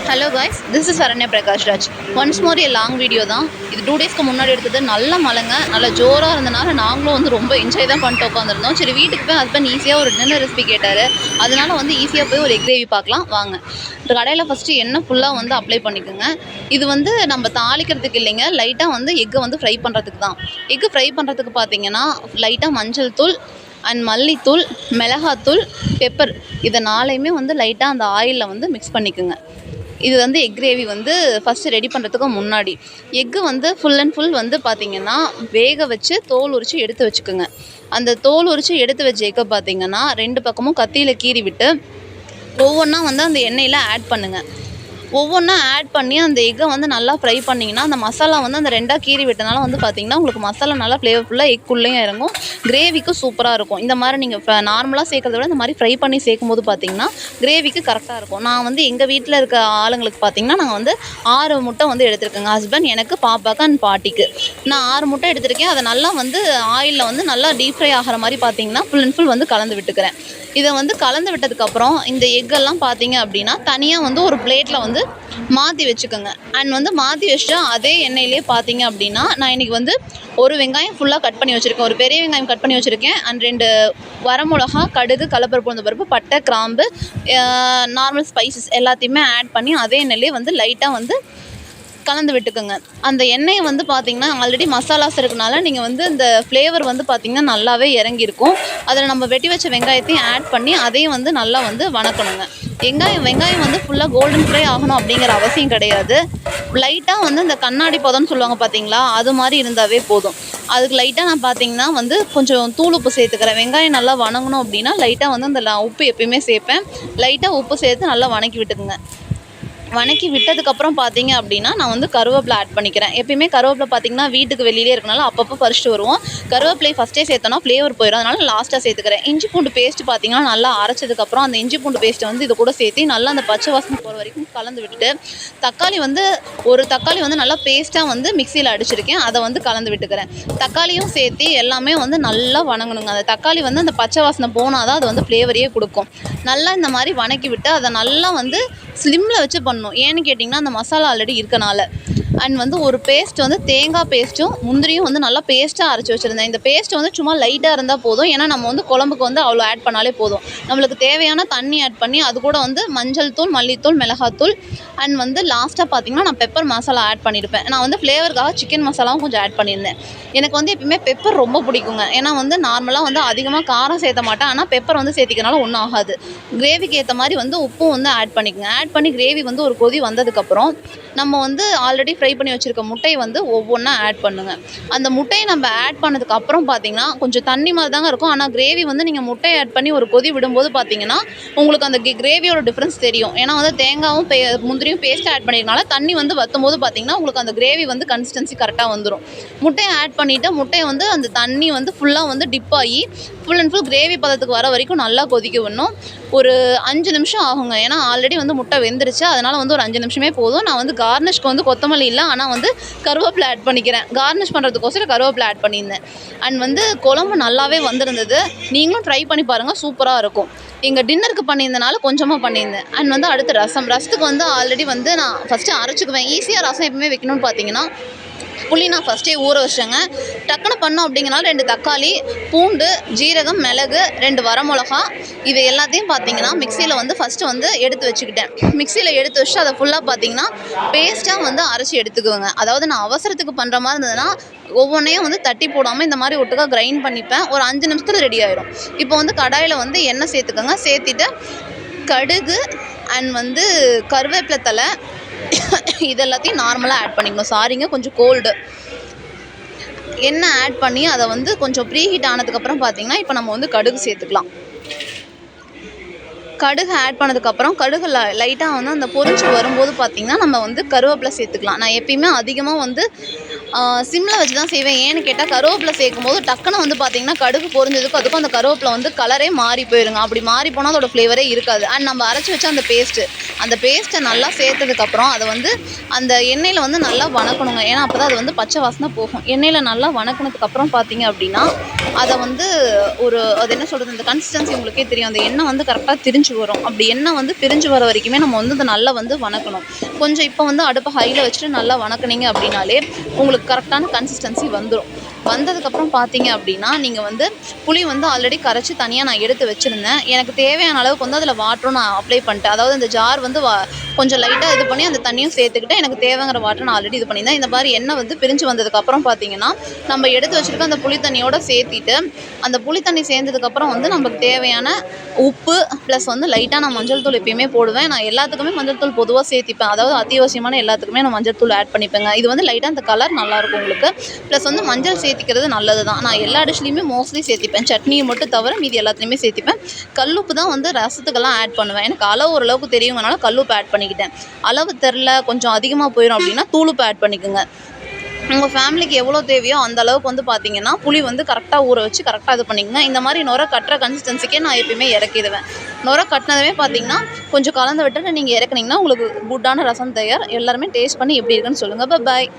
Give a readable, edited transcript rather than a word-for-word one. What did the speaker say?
Hello guys, this is Saranya Prakash Raj. Once more a long video தான் இது. 2 டேஸ்க்கு முன்னாடி எடுத்தது. நல்ல மழைங்க, நல்ல ஜோராக இருந்தனால நாங்களும் வந்து ரொம்ப என்ஜாய் தான் பண்ணிட்டு உட்காந்துருந்தோம். சரி, வீட்டுக்கு போய் ஹஸ்பண்ட் ஈஸியாக ஒரு டின்னர் ரெசிபி கேட்டார். அதனால வந்து ஈஸியாக போய் ஒரு எக் கிரேவி பார்க்கலாம் வாங்க. இந்த கடையில் ஃபஸ்ட்டு எண்ணெய் ஃபுல்லாக வந்து அப்ளை பண்ணிக்கோங்க. இது வந்து நம்ம தாளிக்கிறதுக்கு இல்லைங்க, லைட்டாக வந்து எக்கை வந்து ஃப்ரை பண்ணுறதுக்கு தான். எக்கு ஃப்ரை பண்ணுறதுக்கு பார்த்தீங்கன்னா லைட்டாக மஞ்சள் தூள் அண்ட் மல்லித்தூள், மிளகாத்தூள், பெப்பர் இதை நாளையுமே வந்து லைட்டாக அந்த ஆயிலில் வந்து மிக்ஸ் பண்ணிக்கோங்க. இது வந்து எக் கிரேவி வந்து ஃபஸ்ட்டு ரெடி பண்ணுறதுக்கு முன்னாடி எக்கு வந்து ஃபுல் அண்ட் ஃபுல் வந்து பார்த்திங்கன்னா வேக வச்சு தோல் உரித்து எடுத்து வச்சுக்கோங்க. அந்த தோல் உரித்து எடுத்து வச்ச எக்கை பார்த்திங்கன்னா 2 பக்கமும் கத்தியில் கீறி விட்டு ஒவ்வொன்றா வந்து அந்த எண்ணெயில் ஆட் பண்ணுங்கள். ஒவ்வொன்றா ஆட் பண்ணி அந்த எக்கை வந்து நல்லா ஃப்ரை பண்ணிங்கன்னா அந்த மசாலா வந்து அந்த 2ஆக கீறி விட்டனால வந்து பார்த்திங்கன்னா உங்களுக்கு மசாலா நல்லா ஃப்ளேவர்ஃபுல்லாக எக்குள்ளேயும் இறங்கும். கிரேவிக்கு சூப்பராக இருக்கும். இந்த மாதிரி நீங்கள் நார்மலாக சேர்க்கறத விட இந்த மாதிரி ஃப்ரை பண்ணி சேர்க்கும்போது பார்த்திங்கன்னா கிரேவிக்கு கரெக்டாக இருக்கும். நான் வந்து எங்கள் வீட்டில் இருக்க ஆளுங்களுக்கு பார்த்திங்கன்னா நாங்கள் வந்து 6 முட்டை வந்து எடுத்துருக்கேங்க. ஹஸ்பண்ட், எனக்கு, பாப்பாக்கு அண்ட் பாட்டிக்கு நான் 6 முட்டை எடுத்திருக்கேன். அதை நல்லா வந்து ஆயிலில் வந்து நல்லா டீப் ஃப்ரை ஆகிற மாதிரி பார்த்திங்கன்னா ஃபுல் அண்ட் ஃபுல் வந்து கலந்து விட்டுக்கிறேன். இதை வந்து கலந்து விட்டதுக்கப்புறம் இந்த எக்கெல்லாம் பார்த்தீங்க அப்படின்னா தனியாக வந்து ஒரு பிளேட்டில் வந்து மாற்றி வச்சுக்கோங்க. அண்ட் வந்து மாற்றி வச்சுட்டு அதே எண்ணெயிலே பார்த்தீங்க அப்படின்னா நான் இன்றைக்கி வந்து ஒரு வெங்காயம் ஃபுல்லாக கட் பண்ணி வச்சுருக்கேன். ஒரு பெரிய வெங்காயம் கட் பண்ணி வச்சுருக்கேன். அண்ட் 2 வரமிளகா, கடுகு, கடலைப்பருப்பு, உளுந்தம்பருப்பு, பட்டை, கிராம்பு, நார்மல் ஸ்பைசஸ் எல்லாத்தையுமே ஆட் பண்ணி அதே எண்ணெயிலே வந்து லைட்டாக வந்து கலந்து விட்டுக்குங்க. அந்த எண்ணெயை வந்து பார்த்திங்கன்னா ஆல்ரெடி மசாலாஸ் இருக்கனால நீங்கள் வந்து இந்த ஃப்ளேவர் வந்து பார்த்திங்கன்னா நல்லாவே இறங்கியிருக்கும். அதில் நம்ம வெட்டி வச்ச வெங்காயத்தையும் ஆட் பண்ணி அதையும் வந்து நல்லா வந்து வணக்கணுங்க. வெங்காயம் வந்து ஃபுல்லாக கோல்டன் ஃப்ரை ஆகணும் அப்படிங்கிற அவசியம் கிடையாது. லைட்டாக வந்து இந்த கண்ணாடி பதம்னு சொல்லுவாங்க பார்த்தீங்களா, அது மாதிரி இருந்தாவே போதும். அதுக்கு லைட்டாக நான் பார்த்தீங்கன்னா வந்து கொஞ்சம் தூள் உப்பு சேர்த்துக்கிறேன். வெங்காயம் நல்லா வணங்கணும் அப்படின்னா லைட்டாக வந்து அந்த உப்பு எப்பயுமே சேர்ப்பேன். லைட்டாக உப்பு சேர்த்து நல்லா வணக்கி விட்டுக்குங்க. வணக்கி விட்டதுக்கப்புறம் பார்த்தீங்க அப்படின்னா நான் வந்து கருவேப்பிலை ஆட் பண்ணிக்கிறேன். எப்பயுமே கருவேப்பிலை பார்த்தீங்கன்னா வீட்டுக்கு வெளியிலே இருக்கனால அப்பப்போ பறிச்சுட்டு வருவோம். கருவேப்பிலை ஃபஸ்ட்டே சேர்த்தோன்னா ஃப்ளேவர் போயிடும். அதனால் லாஸ்ட்டாக சேர்த்துக்கிறேன். இஞ்சி பூண்டு பேஸ்ட் பார்த்தீங்கன்னா நல்லா அரைச்சதுக்கப்புறம் அந்த இஞ்சி பூண்டு பேஸ்ட்டை வந்து இது கூட சேர்த்து நல்லா அந்த பச்சை வாசனை போகிற வரைக்கும் கலந்து விட்டுட்டு ஒரு தக்காளி வந்து நல்லா பேஸ்ட்டாக வந்து மிக்சியில் அடிச்சிருக்கேன். அதை வந்து கலந்து விட்டுக்கிறேன். தக்காளியும் சேர்த்து எல்லாமே வந்து நல்லா வணங்கணுங்க. அந்த தக்காளி வந்து அந்த பச்சை வாசனை போனால் தான் அது வந்து ஃப்ளேவரையே கொடுக்கும். நல்லா இந்த மாதிரி வணக்கி விட்டு அதை நல்லா வந்து ஸ்லிம்மில் வச்சு பண்ணணும். ஏன்னு கேட்டிங்கன்னா அந்த மசாலா ஆல்ரெடி இருக்கனால. அண்ட் வந்து ஒரு பேஸ்ட் வந்து தேங்காய் பேஸ்ட்டும் முந்திரியும் வந்து நல்லா பேஸ்ட்டாக அரைச்சி வச்சுருந்தேன். இந்த பேஸ்ட் வந்து சும்மா லைட்டாக இருந்தால் போதும். ஏன்னா நம்ம வந்து குழம்புக்கு வந்து அவ்வளோ ஆட் பண்ணாலே போதும். நம்மளுக்கு தேவையான தண்ணி ஆட் பண்ணி அது கூட வந்து மஞ்சள் தூள், மல்லித்தூள், மிளகாத்தூள் அண்ட் வந்து லாஸ்ட்டாக பார்த்திங்கன்னா நான் பெப்பர் மசாலா ஆட் பண்ணியிருப்பேன். நான் வந்து ஃப்ளேவருக்காக சிக்கன் மசாலாவும் கொஞ்சம் ஆட் பண்ணியிருந்தேன். எனக்கு வந்து எப்பயுமே பெப்பர் ரொம்ப பிடிக்குங்க. ஏன்னா வந்து நார்மலாக வந்து அதிகமாக காரம் சேர்த்த மாட்டேன். ஆனால் பெப்பர் வந்து சேர்த்திக்கனால ஒன்றும் ஆகாது. கிரேவிக்கு ஏற்ற மாதிரி வந்து உப்பும் வந்து ஆட் பண்ணிக்கோங்க. ஆட் பண்ணி கிரேவி வந்து ஒரு கொதி வந்ததுக்கப்புறம் நம்ம வந்து ஆல்ரெடி ஃப்ரை பண்ணி வச்சுருக்க முட்டையை வந்து ஒவ்வொன்றா ஆட் பண்ணுங்கள். அந்த முட்டையை நம்ம ஆட் பண்ணதுக்கப்புறம் பார்த்திங்கன்னா கொஞ்சம் தண்ணி மாதிரி தாங்க இருக்கும். ஆனால் கிரேவி வந்து நீங்கள் முட்டையை ஆட் பண்ணி ஒரு கொதி விடும்போது பார்த்திங்கன்னா உங்களுக்கு அந்த கிரேவியோட டிஃப்ரென்ஸ் தெரியும். ஏன்னா வந்து தேங்காயும் முந்திரியும் பேஸ்ட்டாக ஆட் பண்ணியிருக்கனால தண்ணி வந்து வற்றும் போது பார்த்திங்கன்னா உங்களுக்கு அந்த கிரேவி வந்து கன்சிஸ்டன்சி கரெக்டாக வந்துடும். முட்டையை ஆட் பண்ணிவிட்டு முட்டையை வந்து அந்த தண்ணி வந்து ஃபுல்லாக வந்து டிப் ஆகி ஃபுல் அண்ட் ஃபுல் கிரேவி பதத்துக்கு வர வரைக்கும் நல்லா கொதிக்க விடணும். ஒரு 5 நிமிஷம் ஆகுங்க. ஏன்னா ஆல்ரெடி வந்து முட்டை வெந்துருச்சு. அதனால் வந்து ஒரு 5 நிமிஷமே போதும். நான் வந்து கார்னிஷ்க்கு வந்து கொத்தமல்லி இல்லை, ஆனால் வந்து கருவேப்பிலை ஆட் பண்ணிக்கிறேன். கார்னிஷ் பண்ணுறதுக்கோசரம் கருவேப்பிலை ஆட் பண்ணியிருந்தேன். அண்ட் வந்து குழம்பு நல்லாவே வந்திருந்தது. நீங்களும் ட்ரை பண்ணி பாருங்கள், சூப்பராக இருக்கும். எங்கள் டின்னருக்கு பண்ணியிருந்தனால கொஞ்சமாக பண்ணியிருந்தேன். அண்ட் வந்து அடுத்து ரசத்துக்கு வந்து ஆல்ரெடி வந்து நான் ஃபஸ்ட்டு அரைச்சிக்குவேன். ஈஸியாக ரசம் எப்பவுமே வைக்கணும்னு பார்த்தீங்கன்னா புளி நான் ஃபஸ்ட்டே ஊற வச்சேங்க. டக்குன்னு பண்ணோம் அப்படிங்கனால 2 தக்காளி, பூண்டு, ஜீரகம், மிளகு, 2 வரமிளகா இது எல்லாத்தையும் பார்த்தீங்கன்னா மிக்சியில் வந்து ஃபஸ்ட்டு வந்து எடுத்து வச்சுக்கிட்டேன். மிக்சியில் எடுத்து வச்சுட்டு அதை ஃபுல்லாக பார்த்தீங்கன்னா பேஸ்ட்டாக வந்து அரைச்சி எடுத்துக்குவேங்க. அதாவது நான் அவசரத்துக்கு பண்ணுற மாதிரி இருந்ததுன்னா ஒவ்வொன்றையும் வந்து தட்டி போடாமல் இந்த மாதிரி ஒட்டுக்காக கிரைண்ட் பண்ணிப்பேன். ஒரு 5 நிமிஷத்தில் ரெடி ஆயிடும். இப்போ வந்து கடாயில் வந்து எண்ணெய் சேர்த்துக்கோங்க. சேர்த்திட்டு கடுகு அண்ட் வந்து கருவேப்பிலை தழை இது எல்லாத்தையும் நார்மலாக ஆட் பண்ணிக்கணும். சாரிங்க, கொஞ்சம் கோல்டு. எண்ணெய் ஆட் பண்ணி அதை வந்து கொஞ்சம் ப்ரீ ஹீட் ஆனதுக்கப்புறம் பார்த்திங்கன்னா இப்போ நம்ம வந்து கடுகு சேர்த்துக்கலாம். கடுகு ஆட் பண்ணதுக்கப்புறம் கடுகு லைட்டாக வந்து அந்த பொரிஞ்சு வரும்போது பார்த்திங்கன்னா நம்ம வந்து கருவேப்பிலை சேர்த்துக்கலாம். நான் எப்பயுமே அதிகமாக வந்து சிம்மில் வச்சு தான் செய்வேன். ஏன்னு கேட்டால் கருவேப்பிலை சேர்க்கும் போது டக்குன்னு வந்து பார்த்திங்கன்னா கடுகு பொரிஞ்சதுக்கும் அதுக்கும் அந்த கருவேப்பிலை வந்து கலரே மாறி போயிருங்க. அப்படி மாறி போனால் அதோட ஃப்ளேவரே இருக்காது. அண்ட் நம்ம அரைச்சி வச்சா அந்த பேஸ்ட்டு அந்த பேஸ்ட்டை நல்லா சேர்த்ததுக்கப்புறம் அதை வந்து அந்த எண்ணெயில் வந்து நல்லா வணக்கணுங்க. ஏன்னா அப்போ தான் அது வந்து பச்சை வாசனை போகும். எண்ணெயில் நல்லா வணக்குனதுக்கப்புறம் பார்த்தீங்க அப்படின்னா, அதை வந்து அது என்ன சொல்கிறது, அந்த கன்சிஸ்டன்சி உங்களுக்கே தெரியும். அந்த எண்ணெய் வந்து கரெக்டாக திரிஞ்சு வரும். அப்படி எண்ணெய் வந்து பிரிஞ்சு வர வரைக்குமே நம்ம வந்து அதை நல்லா வந்து வணக்கணும். கொஞ்சம் இப்போ வந்து அடுப்பை ஹையில் வச்சுட்டு நல்லா வணக்குனீங்க அப்படின்னாலே உங்களுக்கு கரெக்டான கன்சிஸ்டன்சி வந்துடும். வந்ததுக்கப்புறம் பார்த்தீங்க அப்படின்னா, நீங்கள் வந்து புளி வந்து ஆல்ரெடி கரைச்சி தனியாக நான் எடுத்து வச்சுருந்தேன். எனக்கு தேவையான அளவுக்கு வந்து அதில் வாட்டரும் நான் அப்ளை பண்ணிட்டேன். அதாவது இந்த ஜார் வந்து கொஞ்சம் லைட்டாக இது பண்ணி அந்த தண்ணியும் சேர்த்துக்கிட்டு எனக்கு தேவைங்கிற வாட்டர் நான் ஆல்ரெடி இது பண்ணியிருந்தேன். இந்த மாதிரி எண்ணெய் வந்து பிரிஞ்சு வந்ததுக்கப்புறம் பார்த்தீங்கன்னா, நம்ம எடுத்து வச்சுருக்க அந்த புளி தண்ணியோடு சேர்த்திட்டு, அந்த புளி தண்ணி சேர்ந்ததுக்கப்புறம் வந்து நமக்கு தேவையான உப்பு ப்ளஸ் வந்து லைட்டாக நான் மஞ்சள் தூள் எப்பயுமே போடுவேன். நான் எல்லாத்துக்குமே மஞ்சள் தூள் பொதுவாக சேர்த்திப்பேன். அதாவது அத்தியாவசியமான எல்லாத்துக்குமே நான் மஞ்சள் தூள் ஆட் பண்ணிப்பேங்க. இது வந்து லைட்டாக அந்த கலர் நல்லாயிருக்கும் உங்களுக்கு. ப்ளஸ் வந்து மஞ்சள் சேர்த்திக்கிறது நல்லது தான். நான் எல்லா டிஷ்லேயுமே மோஸ்ட்லி சேர்த்திப்பேன். சட்னியை மட்டும் தவிர மீதி எல்லாத்துலேயுமே சேர்த்திப்பேன். கல்லுப்பு தான் வந்து ரசத்துக்கெல்லாம் ஆட் பண்ணுவேன். எனக்கு அளவு ஓரளவுக்கு தெரியுங்கனால கல்லுப்பு ஆட் பண்ணிக்கிட்டேன். அளவு தெரில கொஞ்சம் அதிகமாக போயிடும் அப்படின்னா தூளுப்பு ஆட் பண்ணிக்கோங்க. உங்கள் ஃபேமிலிக்கு எவ்வளோ தேவையோ அந்த அளவுக்கு வந்து பார்த்தீங்கன்னா, புளி வந்து கரெக்டாக ஊற வச்சு கரெக்டாக இது பண்ணிக்கங்க. இந்த மாதிரி நுர கட்டுற கன்சிஸ்டன்சிக்கே நான் எப்பயுமே இறக்கிடுவேன். நுர கட்டினதுமே பார்த்தீங்கன்னா, கொஞ்சம் கலந்து விட்டுட்டு நீங்கள் இறக்குனீங்கன்னா உங்களுக்கு குட்டான ரசம் தயார். எல்லாருமே டேஸ்ட் பண்ணி எப்படி இருக்குன்னு சொல்லுங்கள். பாய்.